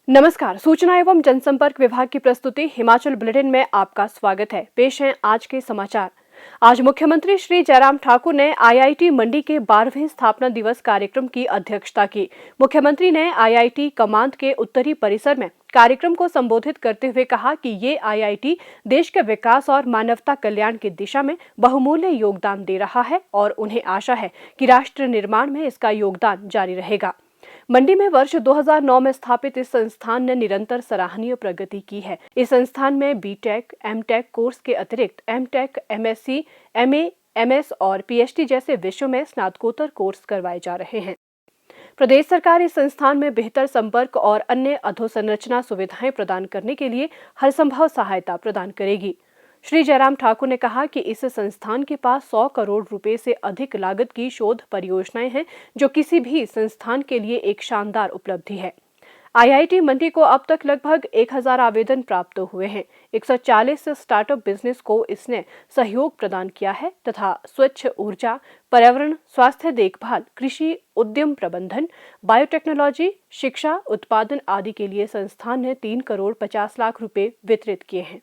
नमस्कार, सूचना एवं जनसंपर्क विभाग की प्रस्तुति हिमाचल बुलेटिन में आपका स्वागत है। पेश हैं आज के समाचार। आज मुख्यमंत्री श्री जयराम ठाकुर ने आईआईटी मंडी के 12वें स्थापना दिवस कार्यक्रम की अध्यक्षता की। मुख्यमंत्री ने आईआईटी कमांद के उत्तरी परिसर में कार्यक्रम को संबोधित करते हुए कहा कि ये आईआईटी देश के विकास और मानवता कल्याण की दिशा में बहुमूल्य योगदान दे रहा है और उन्हें आशा है कि राष्ट्र निर्माण में इसका योगदान जारी रहेगा। मंडी में वर्ष 2009 में स्थापित इस संस्थान ने निरंतर सराहनीय प्रगति की है। इस संस्थान में बीटेक, एमटेक कोर्स के अतिरिक्त एमटेक, एमएससी, एमए, एमएस और पीएचडी जैसे विषयों में स्नातकोत्तर कोर्स करवाए जा रहे हैं। प्रदेश सरकार इस संस्थान में बेहतर संपर्क और अन्य अधोसंरचना सुविधाएं प्रदान करने के लिए हर संभव सहायता प्रदान करेगी। श्री जयराम ठाकुर ने कहा कि इस संस्थान के पास 100 करोड़ रुपए से अधिक लागत की शोध परियोजनाएं हैं, जो किसी भी संस्थान के लिए एक शानदार उपलब्धि है। आईआईटी मंडी को अब तक लगभग 1000 आवेदन प्राप्त हुए हैं। 140 स्टार्टअप बिजनेस को इसने सहयोग प्रदान किया है तथा स्वच्छ ऊर्जा, पर्यावरण, स्वास्थ्य देखभाल, कृषि, उद्यम प्रबंधन, बायोटेक्नोलॉजी, शिक्षा, उत्पादन आदि के लिए संस्थान ने 3 करोड़ 50 लाख रुपए वितरित किए हैं।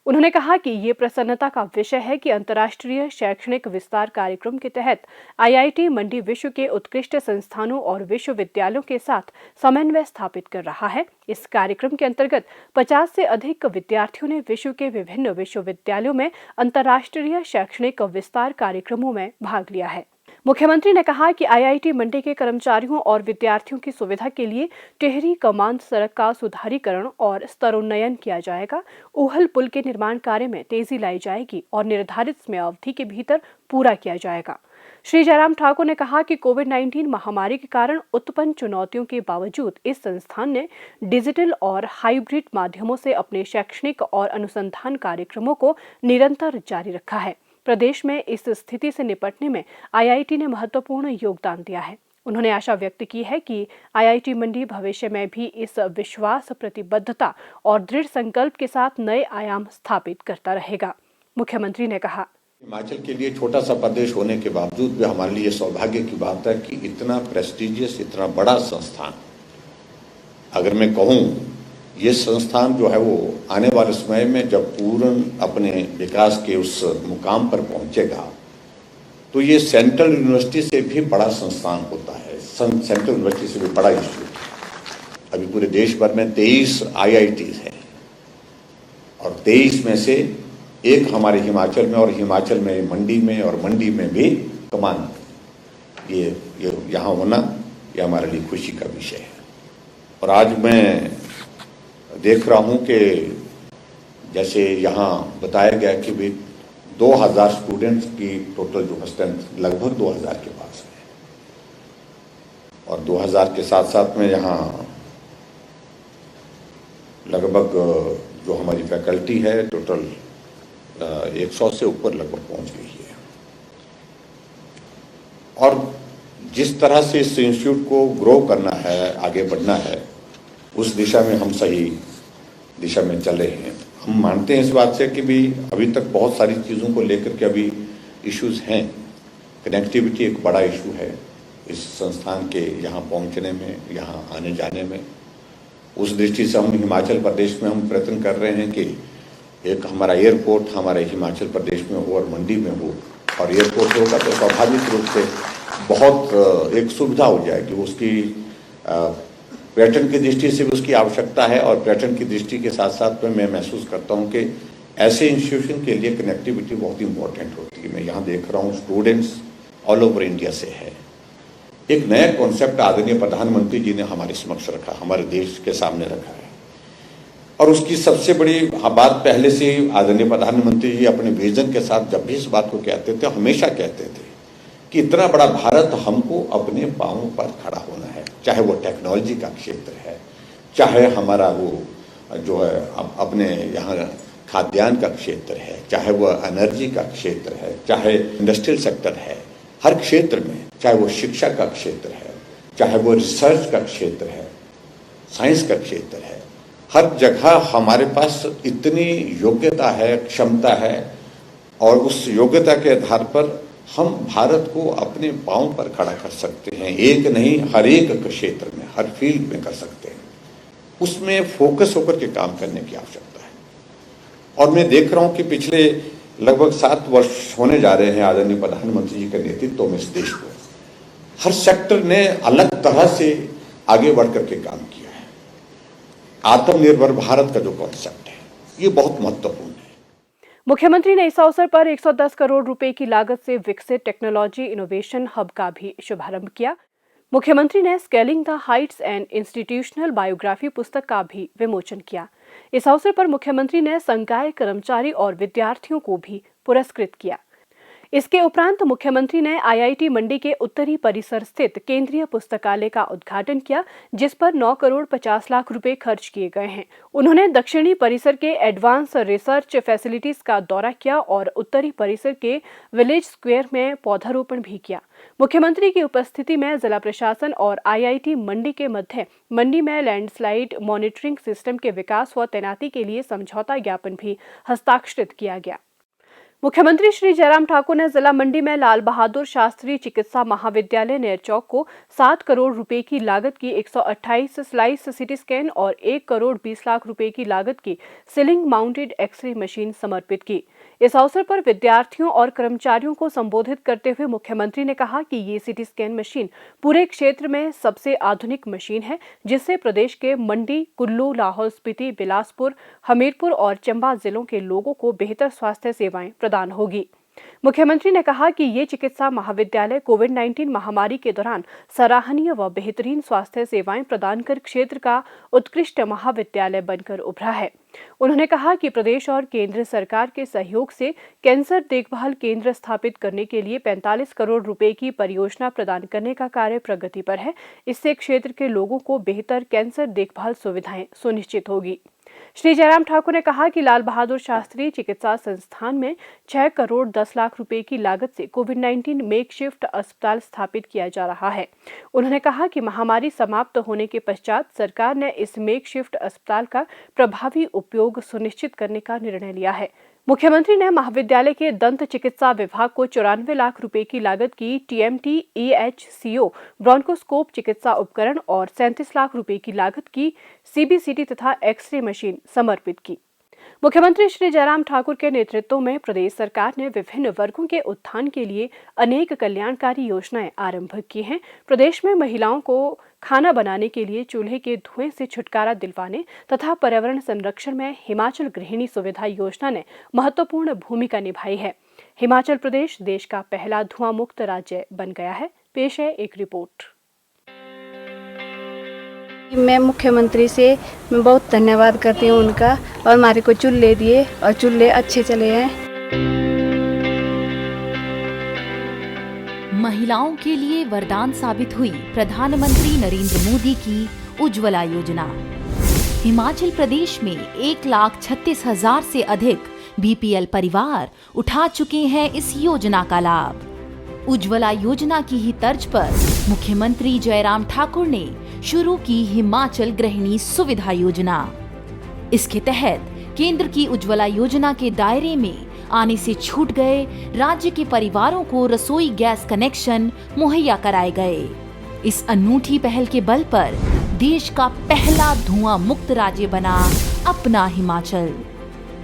उन्होंने कहा कि ये प्रसन्नता का विषय है कि अंतर्राष्ट्रीय शैक्षणिक विस्तार कार्यक्रम के तहत आईआईटी मंडी विश्व के उत्कृष्ट संस्थानों और विश्वविद्यालयों के साथ समन्वय स्थापित कर रहा है। इस कार्यक्रम के अंतर्गत 50 से अधिक विद्यार्थियों ने विश्व के विभिन्न विश्वविद्यालयों में अंतर्राष्ट्रीय शैक्षणिक विस्तार कार्यक्रमों में भाग लिया है। मुख्यमंत्री ने कहा कि आईआईटी मंडी के कर्मचारियों और विद्यार्थियों की सुविधा के लिए टेहरी कमांद सड़क का सुधारीकरण और स्तरोन्नयन किया जाएगा। ऊहल पुल के निर्माण कार्य में तेजी लाई जाएगी और निर्धारित समय अवधि के भीतर पूरा किया जाएगा। श्री जयराम ठाकुर ने कहा कि कोविड-19 महामारी के कारण उत्पन्न चुनौतियों के बावजूद इस संस्थान ने डिजिटल और हाइब्रिड माध्यमों से अपने शैक्षणिक और अनुसंधान कार्यक्रमों को निरंतर जारी रखा है। प्रदेश में इस स्थिति से निपटने में आईआईटी ने महत्वपूर्ण योगदान दिया है। उन्होंने आशा व्यक्त की है कि आईआईटी मंडी भविष्य में भी इस विश्वास, प्रतिबद्धता और दृढ़ संकल्प के साथ नए आयाम स्थापित करता रहेगा। मुख्यमंत्री ने कहा, हिमाचल के लिए छोटा सा प्रदेश होने के बावजूद भी हमारे लिए सौभाग्य की बात है कि इतना प्रेस्टिजियस, इतना बड़ा संस्थान, अगर मैं कहूँ ये संस्थान जो है वो आने वाले समय में जब पूर्ण अपने विकास के उस मुकाम पर पहुंचेगा तो ये सेंट्रल यूनिवर्सिटी से भी बड़ा संस्थान होता है। सेंट्रल यूनिवर्सिटी से भी बड़ा इंस्टीट्यूट। अभी पूरे देश भर में 23 आईआईटीज हैं और 23 में से एक हमारे हिमाचल में, और हिमाचल में मंडी में, और मंडी में भी कमांद। ये यहाँ होना ये हमारे लिए खुशी का विषय है। और आज मैं देख रहा हूं कि जैसे यहाँ बताया गया कि भी 2000 स्टूडेंट्स की टोटल जो स्ट्रेंथ लगभग 2000 के पास है, और 2000 के साथ साथ में यहाँ लगभग जो हमारी फैकल्टी है टोटल 100 से ऊपर लगभग पहुंच गई है। और जिस तरह से इस इंस्टीट्यूट को ग्रो करना है, आगे बढ़ना है, उस दिशा में हम सही दिशा में चले हैं। हम मानते हैं इस बात से कि भी अभी तक बहुत सारी चीज़ों को लेकर के अभी इश्यूज हैं। कनेक्टिविटी एक बड़ा इशू है इस संस्थान के यहाँ पहुँचने में, यहाँ आने जाने में। उस दृष्टि से हम हिमाचल प्रदेश में हम प्रयत्न कर रहे हैं कि एक हमारा एयरपोर्ट हमारे हिमाचल प्रदेश में हो और मंडी में हो, और एयरपोर्ट होगा तो स्वाभाविक रूप से बहुत एक सुविधा हो जाएगी। उसकी पर्यटन की दृष्टि से भी उसकी आवश्यकता है, और पर्यटन की दृष्टि के साथ साथ में मैं महसूस करता हूं कि ऐसे इंस्टीट्यूशन के लिए कनेक्टिविटी बहुत इंपॉर्टेंट होती है। मैं यहाँ देख रहा हूँ स्टूडेंट्स ऑल ओवर इंडिया से है। एक नया कॉन्सेप्ट आदरणीय प्रधानमंत्री जी ने हमारे समक्ष रखा, हमारे देश के सामने रखा है, और उसकी सबसे बड़ी बात पहले से आदरणीय प्रधानमंत्री जी अपने विजन के साथ जब भी इस बात को कहते थे, हमेशा कहते थे कि इतना बड़ा भारत हमको अपने पांवों पर खड़ा होना है। चाहे वो टेक्नोलॉजी का क्षेत्र है, चाहे हमारा वो जो है अपने यहाँ खाद्यान्न का क्षेत्र है, चाहे वो एनर्जी का क्षेत्र है, चाहे इंडस्ट्रियल सेक्टर है, हर क्षेत्र में, चाहे वो शिक्षा का क्षेत्र है, चाहे वो रिसर्च का क्षेत्र है, साइंस का क्षेत्र है, हर जगह हमारे पास इतनी योग्यता है, क्षमता है, और उस योग्यता के आधार पर हम भारत को अपने पांव पर खड़ा कर सकते हैं। एक नहीं, हर एक क्षेत्र में, हर फील्ड में कर सकते हैं। उसमें फोकस होकर के काम करने की आवश्यकता है। और मैं देख रहा हूं कि पिछले लगभग 7 वर्ष होने जा रहे हैं आदरणीय प्रधानमंत्री जी के नेतृत्व में इस देश को हर सेक्टर ने अलग तरह से आगे बढ़ करके काम किया है। आत्मनिर्भर भारत का जो कॉन्सेप्ट है ये बहुत महत्वपूर्ण है। मुख्यमंत्री ने इस अवसर पर 110 करोड़ रुपए की लागत से विकसित टेक्नोलॉजी इनोवेशन हब का भी शुभारंभ किया। मुख्यमंत्री ने scaling the Heights and institutional biography पुस्तक का भी विमोचन किया। इस अवसर पर मुख्यमंत्री ने संकाय कर्मचारी और विद्यार्थियों को भी पुरस्कृत किया। इसके उपरांत मुख्यमंत्री ने आईआईटी मंडी के उत्तरी परिसर स्थित केंद्रीय पुस्तकालय का उद्घाटन किया, जिस पर 9 करोड़ 50 लाख रुपए खर्च किए गए हैं। उन्होंने दक्षिणी परिसर के एडवांस रिसर्च फैसिलिटीज का दौरा किया और उत्तरी परिसर के विलेज स्क्वायर में पौधारोपण भी किया। मुख्यमंत्री की उपस्थिति में जिला प्रशासन और आईआईटी मंडी के मध्य मंडी में लैंडस्लाइड मॉनिटरिंग सिस्टम के विकास व तैनाती के लिए समझौता ज्ञापन भी हस्ताक्षरित किया गया। मुख्यमंत्री श्री जयराम ठाकुर ने जिला मंडी में लाल बहादुर शास्त्री चिकित्सा महाविद्यालय नेरचौक को 7 करोड़ रुपए की लागत की 128 स्लाइस सिटी स्कैन और 1 करोड़ 20 लाख रुपए की लागत की सीलिंग माउंटेड एक्सरे मशीन समर्पित की। इस अवसर पर विद्यार्थियों और कर्मचारियों को संबोधित करते हुए मुख्यमंत्री ने कहा कि ये सिटी स्कैन मशीन पूरे क्षेत्र में सबसे आधुनिक मशीन है, जिससे प्रदेश के मंडी, कुल्लू, लाहौल स्पीति, बिलासपुर, हमीरपुर और चंबा जिलों के लोगों को बेहतर स्वास्थ्य सेवाएं प्रदान होगी। मुख्यमंत्री ने कहा कि ये चिकित्सा महाविद्यालय कोविड-19 महामारी के दौरान सराहनीय व बेहतरीन स्वास्थ्य सेवाएं प्रदान कर क्षेत्र का उत्कृष्ट महाविद्यालय बनकर उभरा है। उन्होंने कहा कि प्रदेश और केंद्र सरकार के सहयोग से कैंसर देखभाल केंद्र स्थापित करने के लिए 45 करोड़ रुपए की परियोजना प्रदान करने का कार्य प्रगति पर है। इससे क्षेत्र के लोगों को बेहतर कैंसर देखभाल सुविधाएं सुनिश्चित होगी। श्री जयराम ठाकुर ने कहा कि लाल बहादुर शास्त्री चिकित्सा संस्थान में 6 करोड़ 10 लाख रुपए की लागत से कोविड-19 मेकशिफ्ट अस्पताल स्थापित किया जा रहा है। उन्होंने कहा कि महामारी समाप्त होने के पश्चात सरकार ने इस मेकशिफ्ट अस्पताल का प्रभावी उपयोग सुनिश्चित करने का निर्णय लिया है। मुख्यमंत्री ने महाविद्यालय के दंत चिकित्सा विभाग को 94 लाख रुपए की लागत की टीएमटी EHCO ब्रोंकोस्कोप चिकित्सा उपकरण और 37 लाख रुपए की लागत की सीबीसीटी तथा एक्सरे मशीन समर्पित की। मुख्यमंत्री श्री जयराम ठाकुर के नेतृत्व में प्रदेश सरकार ने विभिन्न वर्गों के उत्थान के लिए अनेक कल्याणकारी योजनाएं आरंभ की हैं। प्रदेश में महिलाओं को खाना बनाने के लिए चूल्हे के धुएं से छुटकारा दिलवाने तथा पर्यावरण संरक्षण में हिमाचल गृहिणी सुविधा योजना ने महत्वपूर्ण भूमिका निभाई है। हिमाचल प्रदेश देश का पहला धुआं मुक्त राज्य बन गया है। पेश है एक रिपोर्ट। मैं मुख्यमंत्री से मैं बहुत धन्यवाद करती हूँ उनका, और हमारे को चूल्हे दिए और चूल्हे अच्छे चले हैं। महिलाओं के लिए वरदान साबित हुई प्रधानमंत्री नरेंद्र मोदी की उज्ज्वला योजना। हिमाचल प्रदेश में 1,36,000 से अधिक बीपीएल परिवार उठा चुके हैं इस योजना का लाभ। उज्ज्वला योजना की ही तर्ज पर मुख्यमंत्री जयराम ठाकुर ने शुरू की हिमाचल गृहिणी सुविधा योजना। इसके तहत केंद्र की उज्ज्वला योजना के दायरे में आने से छूट गए राज्य के परिवारों को रसोई गैस कनेक्शन मुहैया कराए गए। इस अनूठी पहल के बल पर देश का पहला धुआं मुक्त राज्य बना अपना हिमाचल।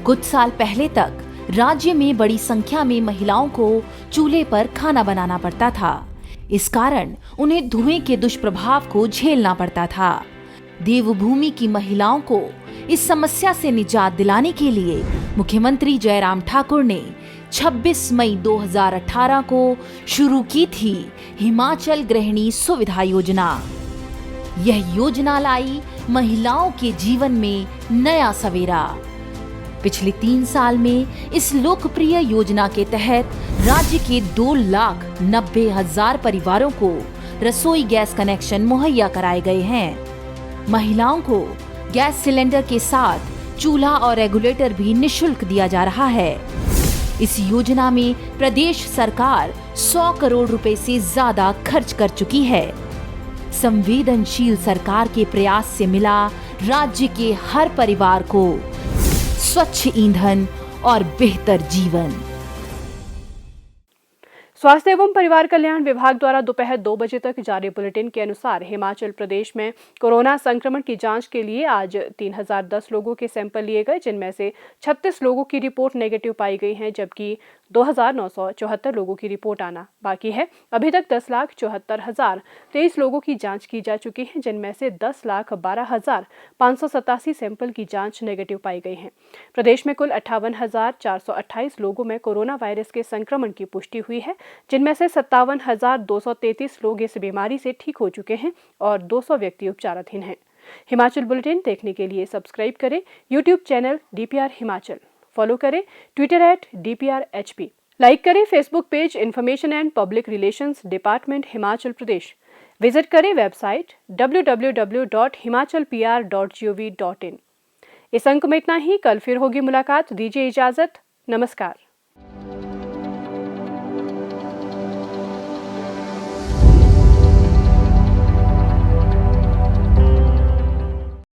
कुछ साल पहले तक राज्य में बड़ी संख्या में महिलाओं को चूल्हे पर खाना बनाना पड़ता था। इस कारण उन्हें धुएं के दुष्प्रभाव को झेलना पड़ता था। देवभूमि की महिलाओं को इस समस्या से निजात दिलाने के लिए मुख्यमंत्री जयराम ठाकुर ने 26 मई 2018 को शुरू की थी हिमाचल गृहिणी सुविधा योजना। यह योजना लाई महिलाओं के जीवन में नया सवेरा। पिछले 3 साल में इस लोकप्रिय योजना के तहत राज्य के 2,90,000 परिवारों को रसोई गैस कनेक्शन मुहैया कराए गए हैं। महिलाओं को गैस सिलेंडर के साथ चूल्हा और रेगुलेटर भी निःशुल्क दिया जा रहा है। इस योजना में प्रदेश सरकार 100 करोड़ रुपए से ज्यादा खर्च कर चुकी है। संवेदनशील सरकार के प्रयास से मिला राज्य के हर परिवार को स्वच्छ ईंधन और बेहतर जीवन। स्वास्थ्य एवं परिवार कल्याण विभाग द्वारा दोपहर 2 बजे तक जारी बुलेटिन के अनुसार हिमाचल प्रदेश में कोरोना संक्रमण की जांच के लिए आज 3010 लोगों के सैंपल लिए गए, जिनमें से 36 लोगों की रिपोर्ट नेगेटिव पाई गई है, जबकि 2974 लोगों की रिपोर्ट आना बाकी है। अभी तक 10,74,023 लोगों की जांच की जा चुकी है, जिनमें से 10,12,587 सैंपल की जांच नेगेटिव पाई गई है। प्रदेश में कुल 58,428 लोगों में कोरोना वायरस के संक्रमण की पुष्टि हुई है, जिनमें से 57,233 लोग इस बीमारी से ठीक हो चुके हैं और 200 व्यक्ति उपचाराधीन हैं। हिमाचल बुलेटिन देखने के लिए सब्सक्राइब करें YouTube channel DPR Himachal, follow करें ट्विटर @DPRHP, लाइक करें Facebook page information and public relations department Himachal Pradesh, visit करें वेबसाइट www.himachalpr.gov.in। इस अंक में इतना ही। कल फिर होगी मुलाकात, दीजिए इजाजत, नमस्कार।